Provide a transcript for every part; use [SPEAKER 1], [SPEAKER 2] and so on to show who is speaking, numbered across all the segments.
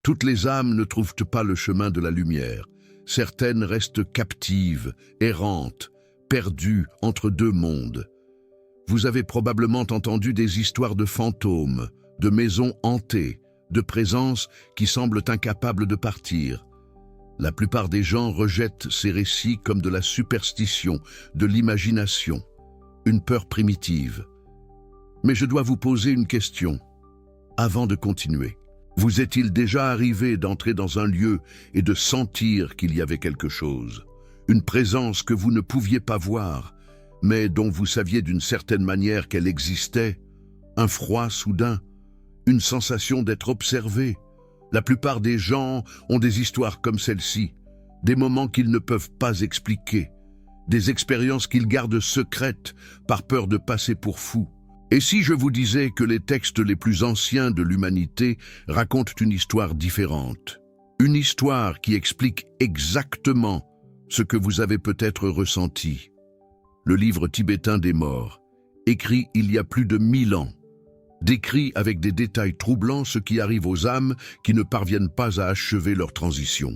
[SPEAKER 1] Toutes les âmes ne trouvent pas le chemin de la lumière. Certaines restent captives, errantes, perdues entre deux mondes. Vous avez probablement entendu des histoires de fantômes, de maisons hantées, de présences qui semblent incapables de partir. La plupart des gens rejettent ces récits comme de la superstition, de l'imagination, une peur primitive. Mais je dois vous poser une question, avant de continuer. Vous est-il déjà arrivé d'entrer dans un lieu et de sentir qu'il y avait quelque chose, une présence que vous ne pouviez pas voir, mais dont vous saviez d'une certaine manière qu'elle existait, un froid soudain, une sensation d'être observé? La plupart des gens ont des histoires comme celle-ci, des moments qu'ils ne peuvent pas expliquer, des expériences qu'ils gardent secrètes par peur de passer pour fous. Et si je vous disais que les textes les plus anciens de l'humanité racontent une histoire différente, une histoire qui explique exactement ce que vous avez peut-être ressenti? Le livre tibétain des morts, écrit il y a plus de 1000 ans, décrit avec des détails troublants ce qui arrive aux âmes qui ne parviennent pas à achever leur transition.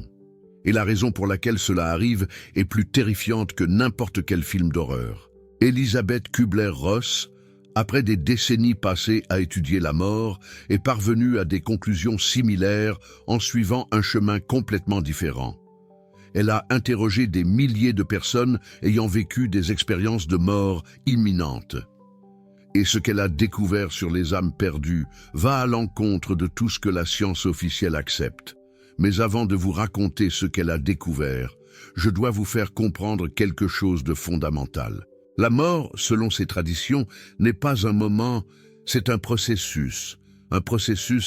[SPEAKER 1] Et la raison pour laquelle cela arrive est plus terrifiante que n'importe quel film d'horreur. Elisabeth Kubler-Ross, après des décennies passées à étudier la mort, est parvenue à des conclusions similaires en suivant un chemin complètement différent. Elle a interrogé des milliers de personnes ayant vécu des expériences de mort imminente. Et ce qu'elle a découvert sur les âmes perdues va à l'encontre de tout ce que la science officielle accepte. Mais avant de vous raconter ce qu'elle a découvert, je dois vous faire comprendre quelque chose de fondamental. La mort, selon ces traditions, n'est pas un moment, c'est un processus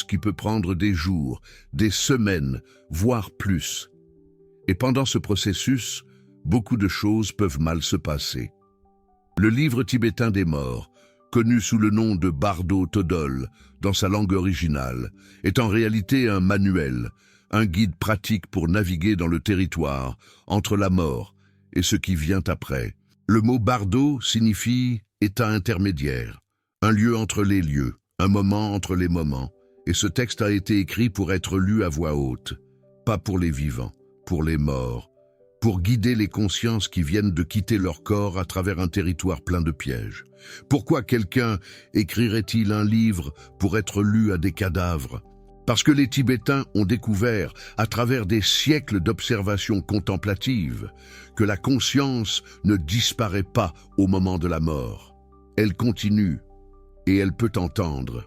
[SPEAKER 1] qui peut prendre des jours, des semaines, voire plus. Et pendant ce processus, beaucoup de choses peuvent mal se passer. Le livre tibétain des morts, connu sous le nom de Bardo Thodol dans sa langue originale, est en réalité un manuel, un guide pratique pour naviguer dans le territoire entre la mort et ce qui vient après. Le mot Bardo signifie état intermédiaire, un lieu entre les lieux, un moment entre les moments, et ce texte a été écrit pour être lu à voix haute, pas pour les vivants, pour les morts, pour guider les consciences qui viennent de quitter leur corps à travers un territoire plein de pièges. Pourquoi quelqu'un écrirait-il un livre pour être lu à des cadavres? Parce que les Tibétains ont découvert, à travers des siècles d'observations contemplatives, que la conscience ne disparaît pas au moment de la mort. Elle continue, et elle peut entendre.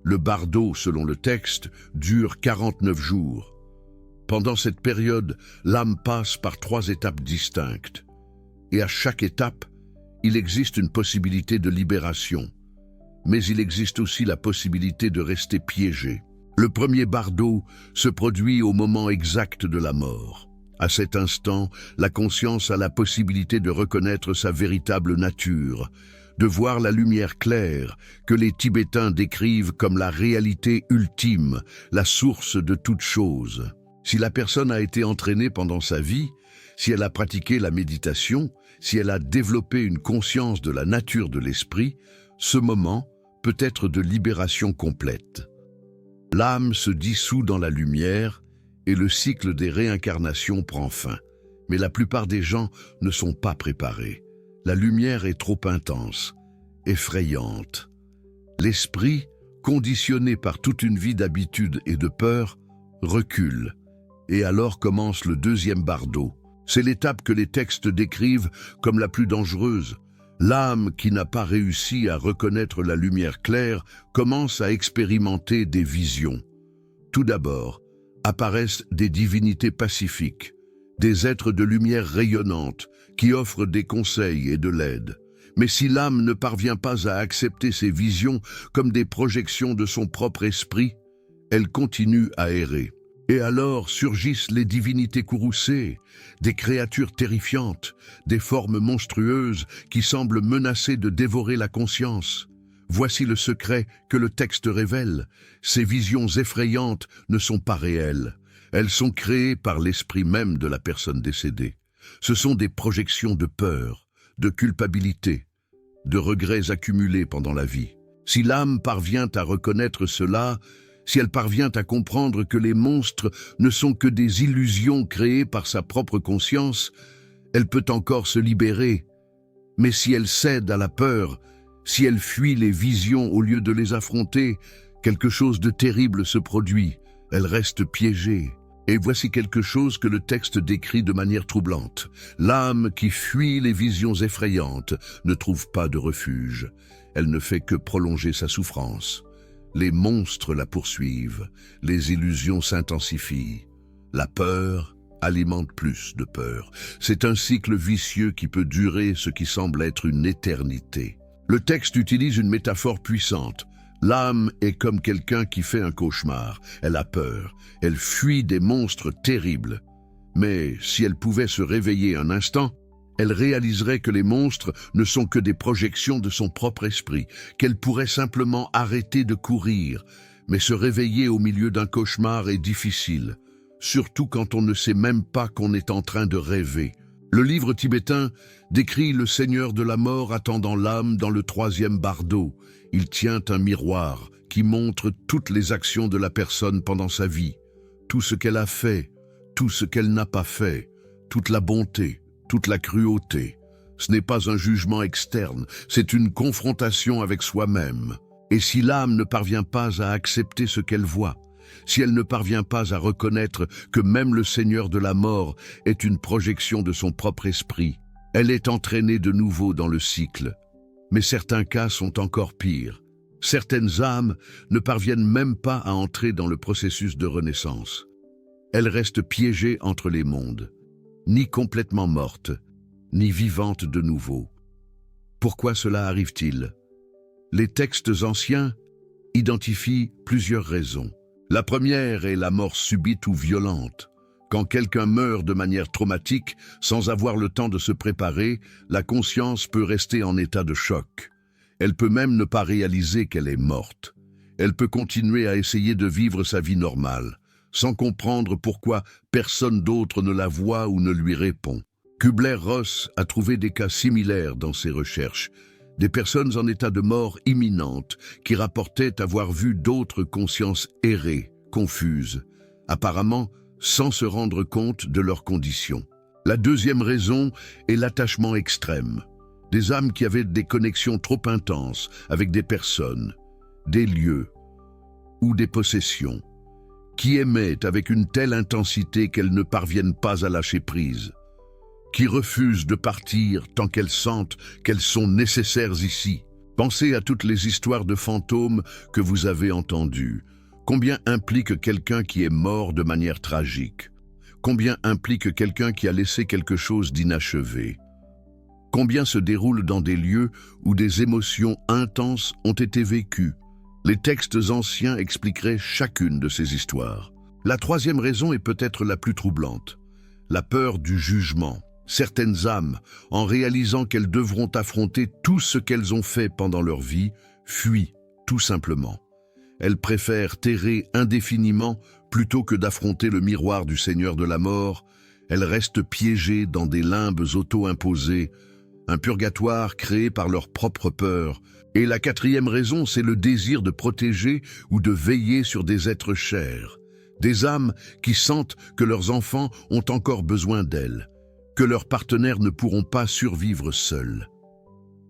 [SPEAKER 1] Le bardo, selon le texte, dure 49 jours. Pendant cette période, l'âme passe par 3 étapes distinctes. Et à chaque étape, il existe une possibilité de libération. Mais il existe aussi la possibilité de rester piégé. Le premier bardo se produit au moment exact de la mort. À cet instant, la conscience a la possibilité de reconnaître sa véritable nature, de voir la lumière claire que les Tibétains décrivent comme la réalité ultime, la source de toute chose. Si la personne a été entraînée pendant sa vie, si elle a pratiqué la méditation, si elle a développé une conscience de la nature de l'esprit, ce moment peut être de libération complète. L'âme se dissout dans la lumière et le cycle des réincarnations prend fin. Mais la plupart des gens ne sont pas préparés. La lumière est trop intense, effrayante. L'esprit, conditionné par toute une vie d'habitude et de peur, recule. Et alors commence le deuxième bardo. C'est l'étape que les textes décrivent comme la plus dangereuse. L'âme qui n'a pas réussi à reconnaître la lumière claire commence à expérimenter des visions. Tout d'abord, apparaissent des divinités pacifiques, des êtres de lumière rayonnante qui offrent des conseils et de l'aide. Mais si l'âme ne parvient pas à accepter ces visions comme des projections de son propre esprit, elle continue à errer. Et alors surgissent les divinités courroucées, des créatures terrifiantes, des formes monstrueuses qui semblent menacer de dévorer la conscience. Voici le secret que le texte révèle. Ces visions effrayantes ne sont pas réelles. Elles sont créées par l'esprit même de la personne décédée. Ce sont des projections de peur, de culpabilité, de regrets accumulés pendant la vie. Si l'âme parvient à reconnaître cela, si elle parvient à comprendre que les monstres ne sont que des illusions créées par sa propre conscience, elle peut encore se libérer. Mais si elle cède à la peur, si elle fuit les visions au lieu de les affronter, quelque chose de terrible se produit. Elle reste piégée. Et voici quelque chose que le texte décrit de manière troublante. L'âme qui fuit les visions effrayantes ne trouve pas de refuge. Elle ne fait que prolonger sa souffrance. Les monstres la poursuivent, les illusions s'intensifient. La peur alimente plus de peur. C'est un cycle vicieux qui peut durer ce qui semble être une éternité. Le texte utilise une métaphore puissante. L'âme est comme quelqu'un qui fait un cauchemar. Elle a peur. Elle fuit des monstres terribles. Mais si elle pouvait se réveiller un instant, elle réaliserait que les monstres ne sont que des projections de son propre esprit, qu'elle pourrait simplement arrêter de courir. Mais se réveiller au milieu d'un cauchemar est difficile, surtout quand on ne sait même pas qu'on est en train de rêver. Le livre tibétain décrit le Seigneur de la mort attendant l'âme dans le 3e bardo. Il tient un miroir qui montre toutes les actions de la personne pendant sa vie, tout ce qu'elle a fait, tout ce qu'elle n'a pas fait, toute la bonté, toute la cruauté. Ce n'est pas un jugement externe, c'est une confrontation avec soi-même. Et si l'âme ne parvient pas à accepter ce qu'elle voit, si elle ne parvient pas à reconnaître que même le Seigneur de la mort est une projection de son propre esprit, elle est entraînée de nouveau dans le cycle. Mais certains cas sont encore pires. Certaines âmes ne parviennent même pas à entrer dans le processus de renaissance. Elles restent piégées entre les mondes, ni complètement mortes, ni vivantes de nouveau. Pourquoi cela arrive-t-il? Les textes anciens identifient plusieurs raisons. La première est la mort subite ou violente. Quand quelqu'un meurt de manière traumatique, sans avoir le temps de se préparer, la conscience peut rester en état de choc. Elle peut même ne pas réaliser qu'elle est morte. Elle peut continuer à essayer de vivre sa vie normale, sans comprendre pourquoi personne d'autre ne la voit ou ne lui répond. Kübler-Ross a trouvé des cas similaires dans ses recherches, des personnes en état de mort imminente qui rapportaient avoir vu d'autres consciences errer, confuses, apparemment sans se rendre compte de leurs conditions. La deuxième raison est l'attachement extrême. Des âmes qui avaient des connexions trop intenses avec des personnes, des lieux ou des possessions, qui aimaient avec une telle intensité qu'elles ne parviennent pas à lâcher prise, qui refusent de partir tant qu'elles sentent qu'elles sont nécessaires ici. Pensez à toutes les histoires de fantômes que vous avez entendues. Combien implique quelqu'un qui est mort de manière tragique? Combien implique quelqu'un qui a laissé quelque chose d'inachevé? Combien se déroule dans des lieux où des émotions intenses ont été vécues? Les textes anciens expliqueraient chacune de ces histoires. La troisième raison est peut-être la plus troublante, la peur du jugement. Certaines âmes, en réalisant qu'elles devront affronter tout ce qu'elles ont fait pendant leur vie, fuient tout simplement. Elles préfèrent terrer indéfiniment plutôt que d'affronter le miroir du Seigneur de la mort. Elles restent piégées dans des limbes auto-imposées, un purgatoire créé par leur propre peur. Et la quatrième raison, c'est le désir de protéger ou de veiller sur des êtres chers. Des âmes qui sentent que leurs enfants ont encore besoin d'elles, que leurs partenaires ne pourront pas survivre seuls,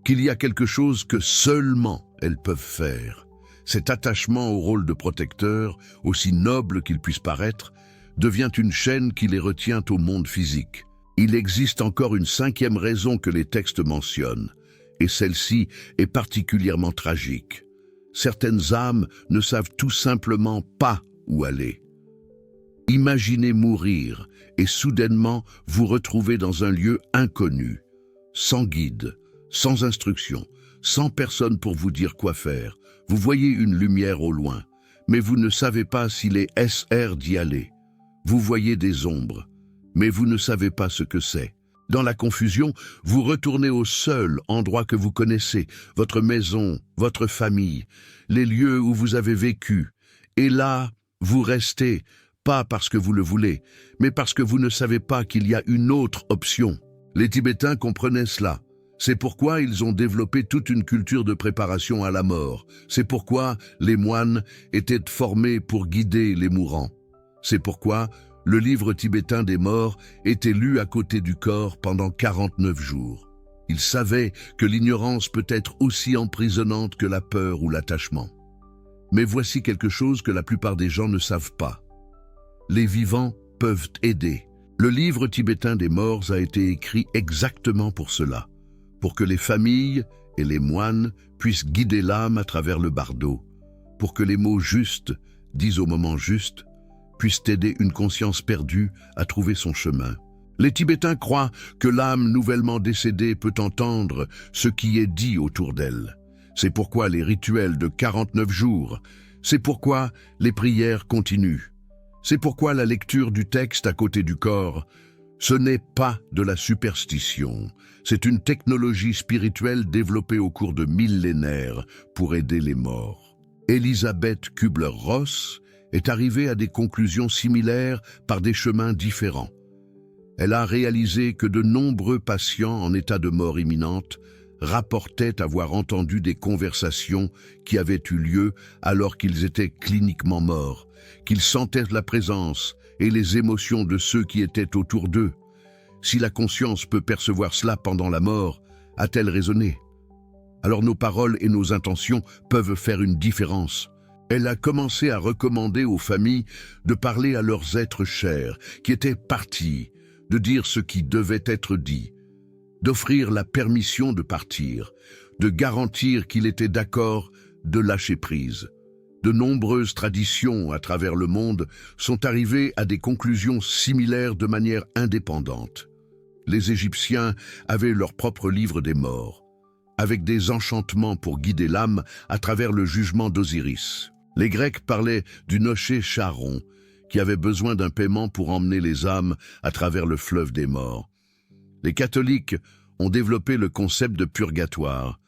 [SPEAKER 1] qu'il y a quelque chose que seulement elles peuvent faire. Cet attachement au rôle de protecteur, aussi noble qu'il puisse paraître, devient une chaîne qui les retient au monde physique. Il existe encore une cinquième raison que les textes mentionnent, et celle-ci est particulièrement tragique. Certaines âmes ne savent tout simplement pas où aller. Imaginez mourir et soudainement vous retrouver dans un lieu inconnu, sans guide, sans instruction, sans personne pour vous dire quoi faire. Vous voyez une lumière au loin, mais vous ne savez pas s'il est SR d'y aller. Vous voyez des ombres, mais vous ne savez pas ce que c'est. Dans la confusion, vous retournez au seul endroit que vous connaissez, votre maison, votre famille, les lieux où vous avez vécu. Et là, vous restez, pas parce que vous le voulez, mais parce que vous ne savez pas qu'il y a une autre option. Les Tibétains comprenaient cela. C'est pourquoi ils ont développé toute une culture de préparation à la mort. C'est pourquoi les moines étaient formés pour guider les mourants. C'est pourquoi le livre tibétain des morts était lu à côté du corps pendant 49 jours. Ils savaient que l'ignorance peut être aussi emprisonnante que la peur ou l'attachement. Mais voici quelque chose que la plupart des gens ne savent pas. Les vivants peuvent aider. Le livre tibétain des morts a été écrit exactement pour cela, pour que les familles et les moines puissent guider l'âme à travers le bardeau, pour que les mots justes, dits au moment juste, puissent aider une conscience perdue à trouver son chemin. Les Tibétains croient que l'âme nouvellement décédée peut entendre ce qui est dit autour d'elle. C'est pourquoi les rituels de 49 jours, c'est pourquoi les prières continuent. C'est pourquoi la lecture du texte à côté du corps, ce n'est pas de la superstition, c'est une technologie spirituelle développée au cours de millénaires pour aider les morts. Elisabeth Kübler-Ross est arrivée à des conclusions similaires par des chemins différents. Elle a réalisé que de nombreux patients en état de mort imminente rapportaient avoir entendu des conversations qui avaient eu lieu alors qu'ils étaient cliniquement morts, qu'ils sentaient la présence et les émotions de ceux qui étaient autour d'eux. Si la conscience peut percevoir cela pendant la mort, a-t-elle raisonné? Alors nos paroles et nos intentions peuvent faire une différence. Elle a commencé à recommander aux familles de parler à leurs êtres chers qui étaient partis, de dire ce qui devait être dit, d'offrir la permission de partir, de garantir qu'il était d'accord de lâcher prise. De nombreuses traditions à travers le monde sont arrivées à des conclusions similaires de manière indépendante. Les Égyptiens avaient leur propre livre des morts, avec des enchantements pour guider l'âme à travers le jugement d'Osiris. Les Grecs parlaient du noché Charon, qui avait besoin d'un paiement pour emmener les âmes à travers le fleuve des morts. Les catholiques ont développé le concept de purgatoire,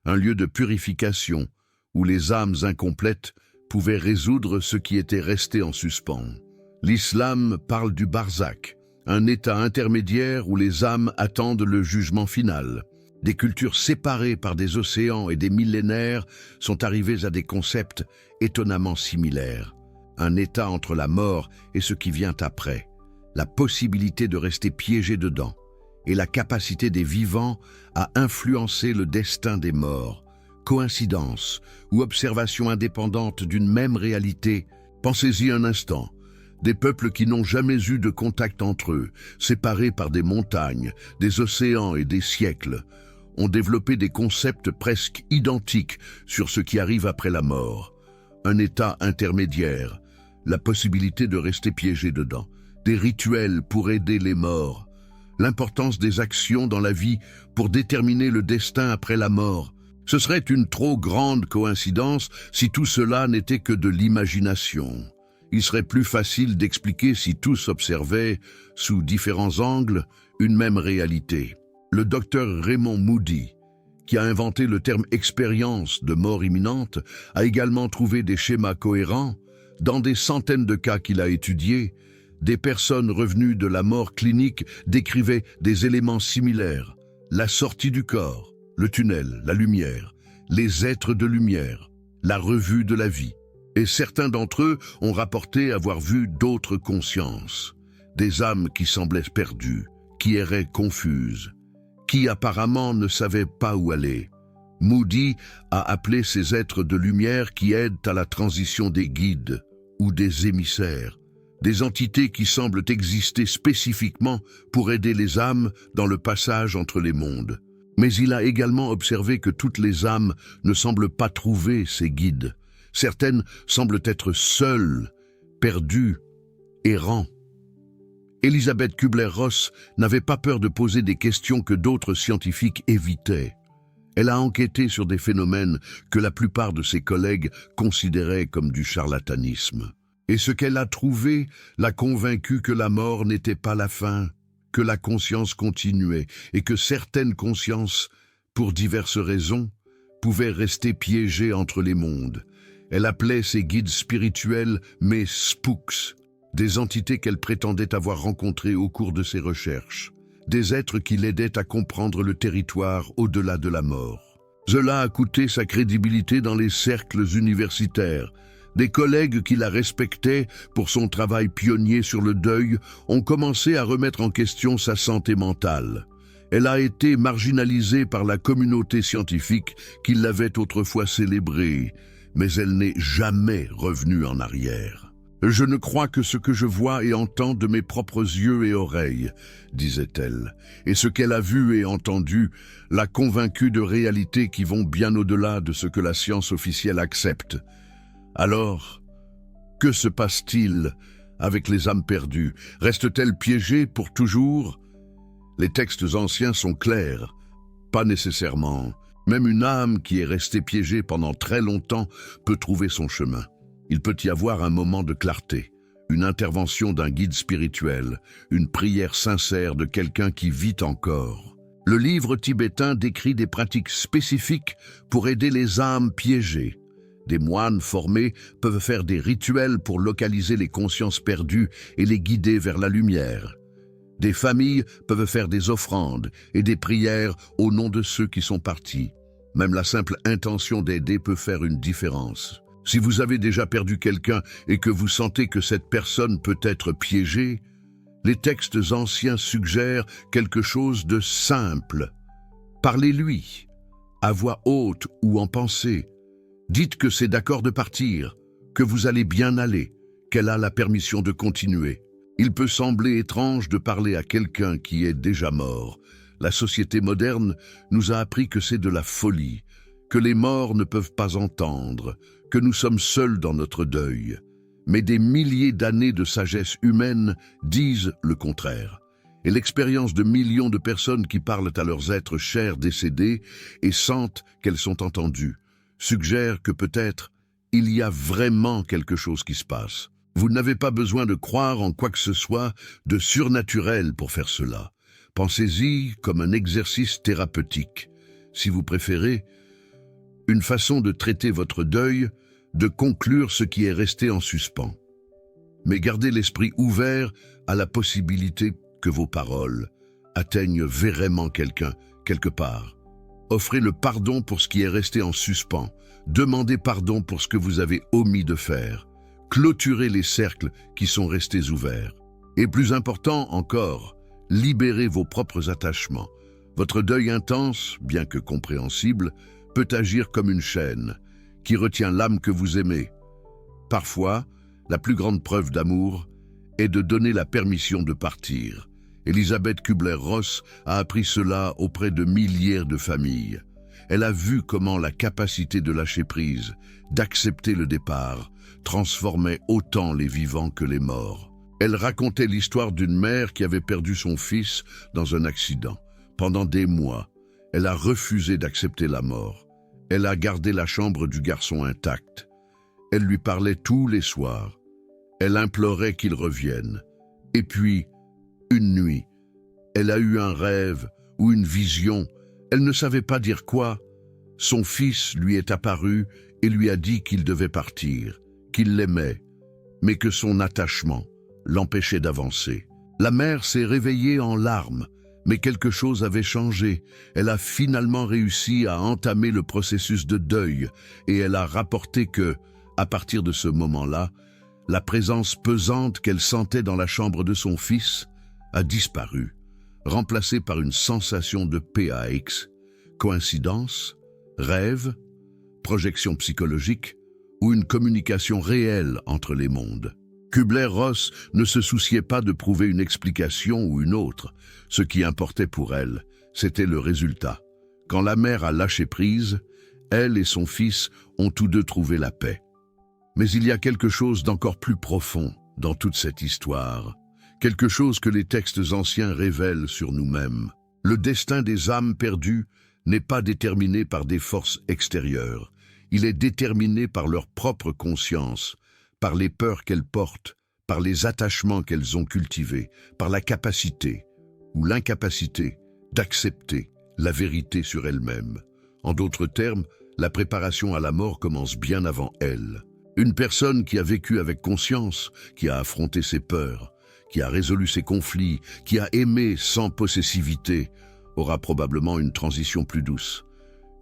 [SPEAKER 1] un lieu de purification où les âmes incomplètes pouvaient résoudre ce qui était resté en suspens. L'islam parle du barzakh, un état intermédiaire où les âmes attendent le jugement final. Des cultures séparées par des océans et des millénaires sont arrivées à des concepts étonnamment similaires. Un état entre la mort et ce qui vient après, la possibilité de rester piégé dedans, et la capacité des vivants à influencer le destin des morts. Coïncidence ou observation indépendante d'une même réalité, pensez-y un instant. Des peuples qui n'ont jamais eu de contact entre eux, séparés par des montagnes, des océans et des siècles, ont développé des concepts presque identiques sur ce qui arrive après la mort. Un état intermédiaire, la possibilité de rester piégé dedans, des rituels pour aider les morts, l'importance des actions dans la vie pour déterminer le destin après la mort. Ce serait une trop grande coïncidence si tout cela n'était que de l'imagination. Il serait plus facile d'expliquer si tous observaient, sous différents angles, une même réalité. Le docteur Raymond Moody, qui a inventé le terme expérience de mort imminente, a également trouvé des schémas cohérents. Dans des centaines de cas qu'il a étudiés, des personnes revenues de la mort clinique décrivaient des éléments similaires. La sortie du corps, le tunnel, la lumière, les êtres de lumière, la revue de la vie. Et certains d'entre eux ont rapporté avoir vu d'autres consciences, des âmes qui semblaient perdues, qui erraient confuses, qui apparemment ne savaient pas où aller. Moody a appelé ces êtres de lumière qui aident à la transition des guides ou des émissaires, des entités qui semblent exister spécifiquement pour aider les âmes dans le passage entre les mondes. Mais il a également observé que toutes les âmes ne semblent pas trouver ces guides. Certaines semblent être seules, perdues, errant. Elisabeth Kübler-Ross n'avait pas peur de poser des questions que d'autres scientifiques évitaient. Elle a enquêté sur des phénomènes que la plupart de ses collègues considéraient comme du charlatanisme. Et ce qu'elle a trouvé l'a convaincu que la mort n'était pas la fin, que la conscience continuait et que certaines consciences, pour diverses raisons, pouvaient rester piégées entre les mondes. Elle appelait ses guides spirituels mais spooks, des entités qu'elle prétendait avoir rencontrées au cours de ses recherches. des êtres qui l'aidaient à comprendre le territoire au-delà de la mort. Cela a coûté sa crédibilité dans les cercles universitaires. Des collègues qui la respectaient pour son travail pionnier sur le deuil ont commencé à remettre en question sa santé mentale. Elle a été marginalisée par la communauté scientifique qui l'avait autrefois célébrée, mais elle n'est jamais revenue en arrière. « Je ne crois que ce que je vois et entends de mes propres yeux et oreilles, » disait-elle, et ce qu'elle a vu et entendu l'a convaincue de réalités qui vont bien au-delà de ce que la science officielle accepte. Alors, que se passe-t-il avec les âmes perdues? Restent-elles piégées pour toujours? Les textes anciens sont clairs, pas nécessairement. Même une âme qui est restée piégée pendant très longtemps peut trouver son chemin. Il peut y avoir un moment de clarté, une intervention d'un guide spirituel, une prière sincère de quelqu'un qui vit encore. Le livre tibétain décrit des pratiques spécifiques pour aider les âmes piégées. Des moines formés peuvent faire des rituels pour localiser les consciences perdues et les guider vers la lumière. Des familles peuvent faire des offrandes et des prières au nom de ceux qui sont partis. Même la simple intention d'aider peut faire une différence. Si vous avez déjà perdu quelqu'un et que vous sentez que cette personne peut être piégée, les textes anciens suggèrent quelque chose de simple. Parlez-lui, à voix haute ou en pensée. Dites que c'est d'accord de partir, que vous allez bien aller, qu'elle a la permission de continuer. Il peut sembler étrange de parler à quelqu'un qui est déjà mort. La société moderne nous a appris que c'est de la folie, que les morts ne peuvent pas entendre, que nous sommes seuls dans notre deuil. Mais des milliers d'années de sagesse humaine disent le contraire. Et l'expérience de millions de personnes qui parlent à leurs êtres chers décédés et sentent qu'elles sont entendues suggère que peut-être il y a vraiment quelque chose qui se passe. Vous n'avez pas besoin de croire en quoi que ce soit de surnaturel pour faire cela. Pensez-y comme un exercice thérapeutique. Si vous préférez, une façon de traiter votre deuil, de conclure ce qui est resté en suspens. Mais gardez l'esprit ouvert à la possibilité que vos paroles atteignent vraiment quelqu'un, quelque part. Offrez le pardon pour ce qui est resté en suspens. Demandez pardon pour ce que vous avez omis de faire. Clôturez les cercles qui sont restés ouverts. Et plus important encore, libérez vos propres attachements. Votre deuil intense, bien que compréhensible, peut agir comme une chaîne qui retient l'âme que vous aimez. Parfois, la plus grande preuve d'amour est de donner la permission de partir. Elisabeth Kubler-Ross a appris cela auprès de milliers de familles. Elle a vu comment la capacité de lâcher prise, d'accepter le départ, transformait autant les vivants que les morts. Elle racontait l'histoire d'une mère qui avait perdu son fils dans un accident. Pendant des mois, elle a refusé d'accepter la mort. Elle a gardé la chambre du garçon intacte. Elle lui parlait tous les soirs. Elle implorait qu'il revienne. Et puis, une nuit, elle a eu un rêve ou une vision. Elle ne savait pas dire quoi. Son fils lui est apparu et lui a dit qu'il devait partir, qu'il l'aimait, mais que son attachement l'empêchait d'avancer. La mère s'est réveillée en larmes, mais quelque chose avait changé. Elle a finalement réussi à entamer le processus de deuil et elle a rapporté que, à partir de ce moment-là, la présence pesante qu'elle sentait dans la chambre de son fils a disparu, remplacée par une sensation de PAX. Coïncidence, rêve, projection psychologique ou une communication réelle entre les mondes. Kubler-Ross ne se souciait pas de prouver une explication ou une autre. Ce qui importait pour elle, c'était le résultat. Quand la mère a lâché prise, elle et son fils ont tous deux trouvé la paix. Mais il y a quelque chose d'encore plus profond dans toute cette histoire, quelque chose que les textes anciens révèlent sur nous-mêmes. Le destin des âmes perdues n'est pas déterminé par des forces extérieures. Il est déterminé par leur propre conscience, par les peurs qu'elles portent, par les attachements qu'elles ont cultivés, par la capacité ou l'incapacité d'accepter la vérité sur elles-mêmes. En d'autres termes, la préparation à la mort commence bien avant elle. Une personne qui a vécu avec conscience, qui a affronté ses peurs, qui a résolu ses conflits, qui a aimé sans possessivité, aura probablement une transition plus douce.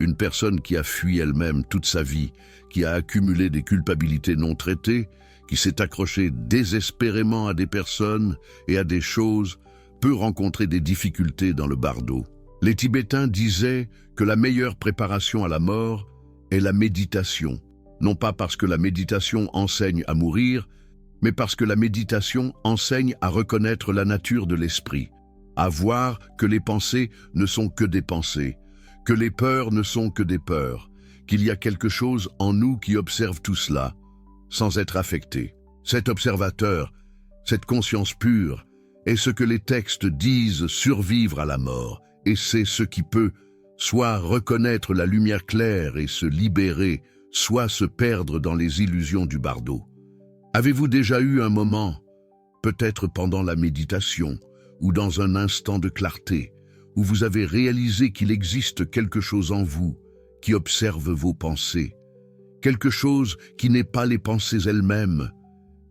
[SPEAKER 1] Une personne qui a fui elle-même toute sa vie, qui a accumulé des culpabilités non traitées, qui s'est accrochée désespérément à des personnes et à des choses, peut rencontrer des difficultés dans le bardo. Les Tibétains disaient que la meilleure préparation à la mort est la méditation, non pas parce que la méditation enseigne à mourir, mais parce que la méditation enseigne à reconnaître la nature de l'esprit, à voir que les pensées ne sont que des pensées, que les peurs ne sont que des peurs, qu'il y a quelque chose en nous qui observe tout cela, sans être affecté. Cet observateur, cette conscience pure, est ce que les textes disent survivre à la mort, et c'est ce qui peut soit reconnaître la lumière claire et se libérer, soit se perdre dans les illusions du bardo. Avez-vous déjà eu un moment, peut-être pendant la méditation, ou dans un instant de clarté, où vous avez réalisé qu'il existe quelque chose en vous qui observe vos pensées, quelque chose qui n'est pas les pensées elles-mêmes,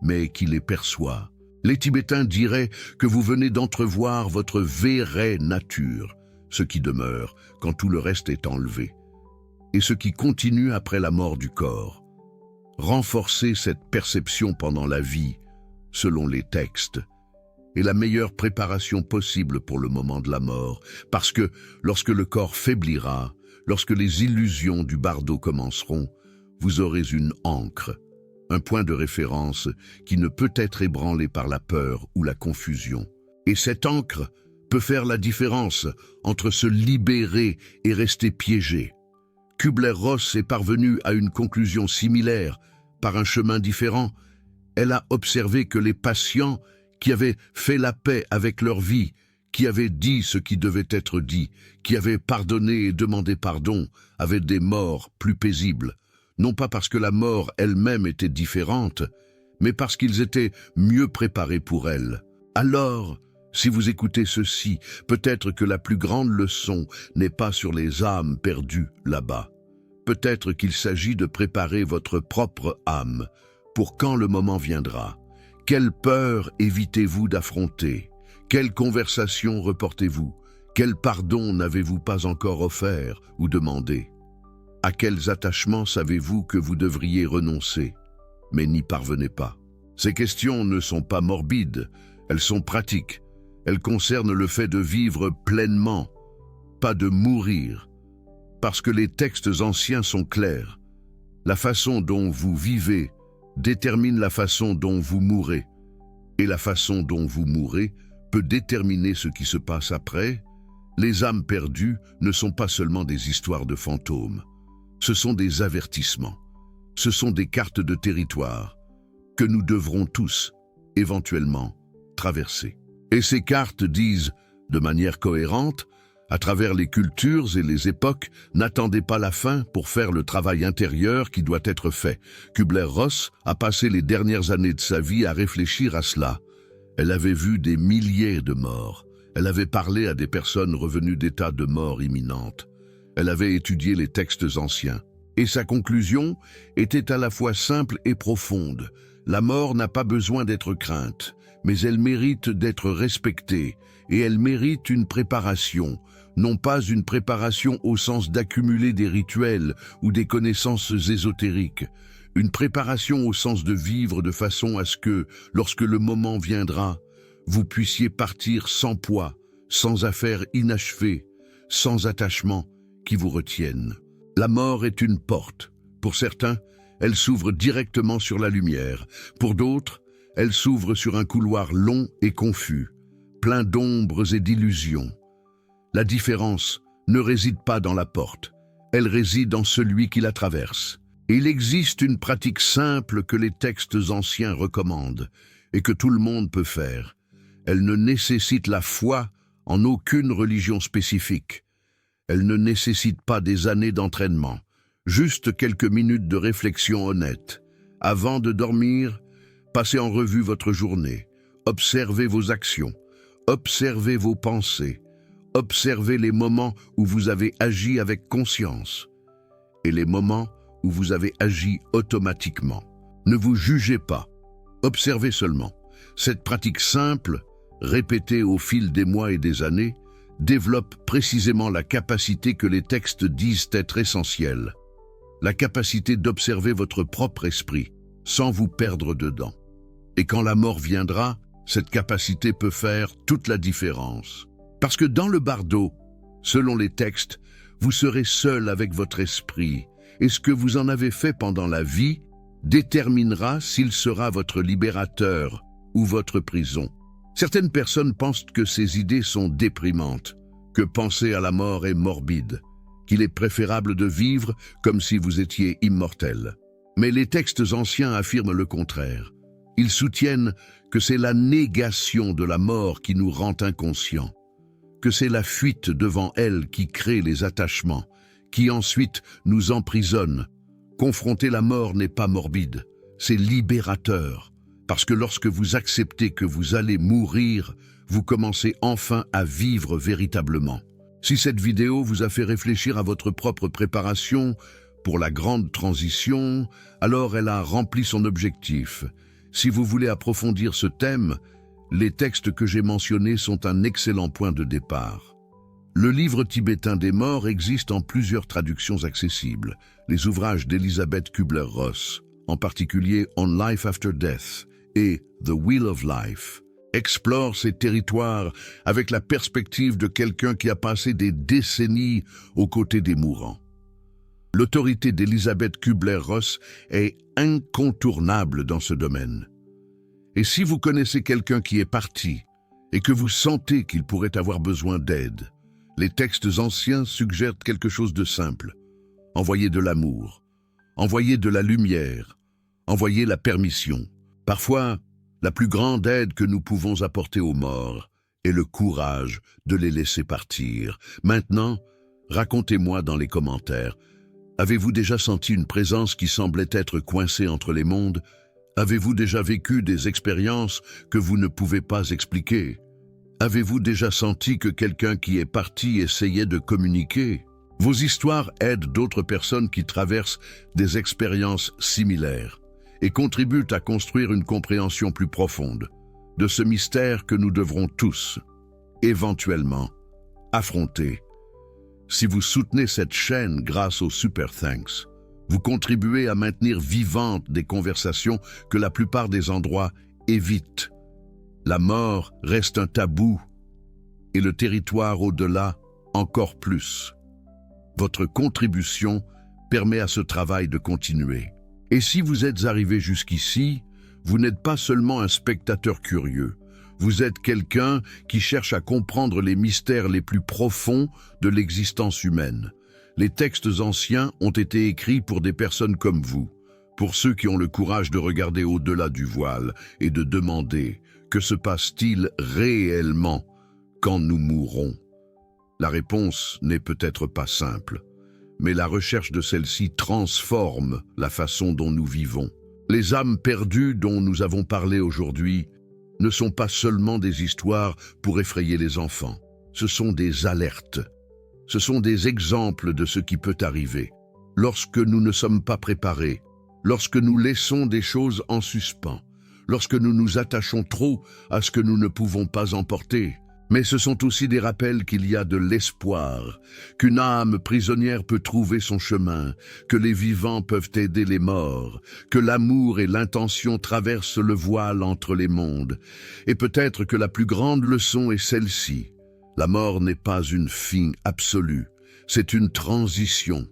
[SPEAKER 1] mais qui les perçoit? Les Tibétains diraient que vous venez d'entrevoir votre vraie nature, ce qui demeure quand tout le reste est enlevé, et ce qui continue après la mort du corps. Renforcer cette perception pendant la vie, selon les textes, est la meilleure préparation possible pour le moment de la mort, parce que lorsque le corps faiblira, lorsque les illusions du bardo commenceront, vous aurez une ancre, un point de référence qui ne peut être ébranlé par la peur ou la confusion. Et cette ancre peut faire la différence entre se libérer et rester piégé. Kübler-Ross est parvenue à une conclusion similaire, par un chemin différent. Elle a observé que les patients qui avaient fait la paix avec leur vie, qui avaient dit ce qui devait être dit, qui avaient pardonné et demandé pardon, avaient des morts plus paisibles, non pas parce que la mort elle-même était différente, mais parce qu'ils étaient mieux préparés pour elle. Alors, si vous écoutez ceci, peut-être que la plus grande leçon n'est pas sur les âmes perdues là-bas. Peut-être qu'il s'agit de préparer votre propre âme pour quand le moment viendra. Quelle peur évitez-vous d'affronter? Quelle conversation reportez-vous? Quel pardon n'avez-vous pas encore offert ou demandé? À quels attachements savez-vous que vous devriez renoncer, mais n'y parvenez pas? Ces questions ne sont pas morbides, elles sont pratiques. Elles concernent le fait de vivre pleinement, pas de mourir. Parce que les textes anciens sont clairs. La façon dont vous vivez détermine la façon dont vous mourrez. Et la façon dont vous mourrez peut déterminer ce qui se passe après. Les âmes perdues ne sont pas seulement des histoires de fantômes. Ce sont des avertissements. Ce sont des cartes de territoire que nous devrons tous, éventuellement, traverser. Et ces cartes disent, de manière cohérente, à travers les cultures et les époques, n'attendez pas la fin pour faire le travail intérieur qui doit être fait. Kübler-Ross a passé les dernières années de sa vie à réfléchir à cela. Elle avait vu des milliers de morts. Elle avait parlé à des personnes revenues d'états de mort imminente. Elle avait étudié les textes anciens. Et sa conclusion était à la fois simple et profonde. La mort n'a pas besoin d'être crainte, mais elle mérite d'être respectée, et elle mérite une préparation, non pas une préparation au sens d'accumuler des rituels ou des connaissances ésotériques, une préparation au sens de vivre de façon à ce que, lorsque le moment viendra, vous puissiez partir sans poids, sans affaires inachevées, sans attachements qui vous retiennent. La mort est une porte. Pour certains, elle s'ouvre directement sur la lumière. Pour d'autres, elle s'ouvre sur un couloir long et confus, plein d'ombres et d'illusions. La différence ne réside pas dans la porte, elle réside en celui qui la traverse. Et il existe une pratique simple que les textes anciens recommandent et que tout le monde peut faire. Elle ne nécessite la foi en aucune religion spécifique. Elle ne nécessite pas des années d'entraînement, juste quelques minutes de réflexion honnête. Avant de dormir, passez en revue votre journée, observez vos actions, observez vos pensées, observez les moments où vous avez agi avec conscience et les moments où vous avez agi automatiquement. Ne vous jugez pas, observez seulement. Cette pratique simple, répétée au fil des mois et des années, développe précisément la capacité que les textes disent être essentielle. La capacité d'observer votre propre esprit, sans vous perdre dedans. Et quand la mort viendra, cette capacité peut faire toute la différence. Parce que dans le bardo, selon les textes, vous serez seul avec votre esprit, et ce que vous en avez fait pendant la vie déterminera s'il sera votre libérateur ou votre prison. Certaines personnes pensent que ces idées sont déprimantes, que penser à la mort est morbide, qu'il est préférable de vivre comme si vous étiez immortel. Mais les textes anciens affirment le contraire. Ils soutiennent que c'est la négation de la mort qui nous rend inconscients, que c'est la fuite devant elle qui crée les attachements, qui ensuite nous emprisonne. Confronter la mort n'est pas morbide, c'est libérateur, parce que lorsque vous acceptez que vous allez mourir, vous commencez enfin à vivre véritablement. Si cette vidéo vous a fait réfléchir à votre propre préparation pour la grande transition, alors elle a rempli son objectif. Si vous voulez approfondir ce thème, les textes que j'ai mentionnés sont un excellent point de départ. Le livre tibétain des morts existe en plusieurs traductions accessibles. Les ouvrages d'Elizabeth Kubler-Ross, en particulier On Life After Death et The Wheel of Life, explorent ces territoires avec la perspective de quelqu'un qui a passé des décennies aux côtés des mourants. L'autorité d'Elizabeth Kubler-Ross est incontournable dans ce domaine. Et si vous connaissez quelqu'un qui est parti et que vous sentez qu'il pourrait avoir besoin d'aide, les textes anciens suggèrent quelque chose de simple. Envoyez de l'amour, envoyez de la lumière, envoyez la permission. Parfois, la plus grande aide que nous pouvons apporter aux morts est le courage de les laisser partir. Maintenant, racontez-moi dans les commentaires. Avez-vous déjà senti une présence qui semblait être coincée entre les mondes? Avez-vous déjà vécu des expériences que vous ne pouvez pas expliquer? Avez-vous déjà senti que quelqu'un qui est parti essayait de communiquer? Vos histoires aident d'autres personnes qui traversent des expériences similaires et contribuent à construire une compréhension plus profonde de ce mystère que nous devrons tous, éventuellement, affronter. Si vous soutenez cette chaîne grâce au Super Thanks, vous contribuez à maintenir vivantes des conversations que la plupart des endroits évitent. La mort reste un tabou et le territoire au-delà encore plus. Votre contribution permet à ce travail de continuer. Et si vous êtes arrivé jusqu'ici, vous n'êtes pas seulement un spectateur curieux. Vous êtes quelqu'un qui cherche à comprendre les mystères les plus profonds de l'existence humaine. Les textes anciens ont été écrits pour des personnes comme vous, pour ceux qui ont le courage de regarder au-delà du voile et de demander « Que se passe-t-il réellement quand nous mourrons ?» La réponse n'est peut-être pas simple, mais la recherche de celle-ci transforme la façon dont nous vivons. Les âmes perdues dont nous avons parlé aujourd'hui ne sont pas seulement des histoires pour effrayer les enfants. Ce sont des alertes. Ce sont des exemples de ce qui peut arriver. Lorsque nous ne sommes pas préparés, lorsque nous laissons des choses en suspens, lorsque nous nous attachons trop à ce que nous ne pouvons pas emporter. Mais ce sont aussi des rappels qu'il y a de l'espoir, qu'une âme prisonnière peut trouver son chemin, que les vivants peuvent aider les morts, que l'amour et l'intention traversent le voile entre les mondes. Et peut-être que la plus grande leçon est celle-ci. La mort n'est pas une fin absolue, c'est une transition.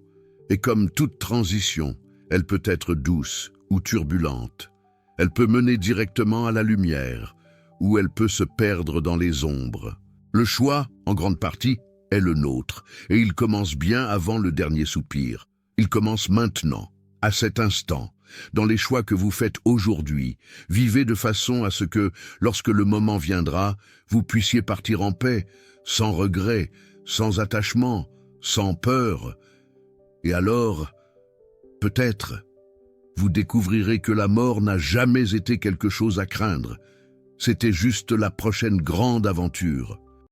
[SPEAKER 1] Et comme toute transition, elle peut être douce ou turbulente. Elle peut mener directement à la lumière, ou elle peut se perdre dans les ombres. Le choix, en grande partie, est le nôtre, et il commence bien avant le dernier soupir. Il commence maintenant, à cet instant, dans les choix que vous faites aujourd'hui. Vivez de façon à ce que, lorsque le moment viendra, vous puissiez partir en paix, sans regret, sans attachement, sans peur. Et alors, peut-être, vous découvrirez que la mort n'a jamais été quelque chose à craindre. C'était juste la prochaine grande aventure.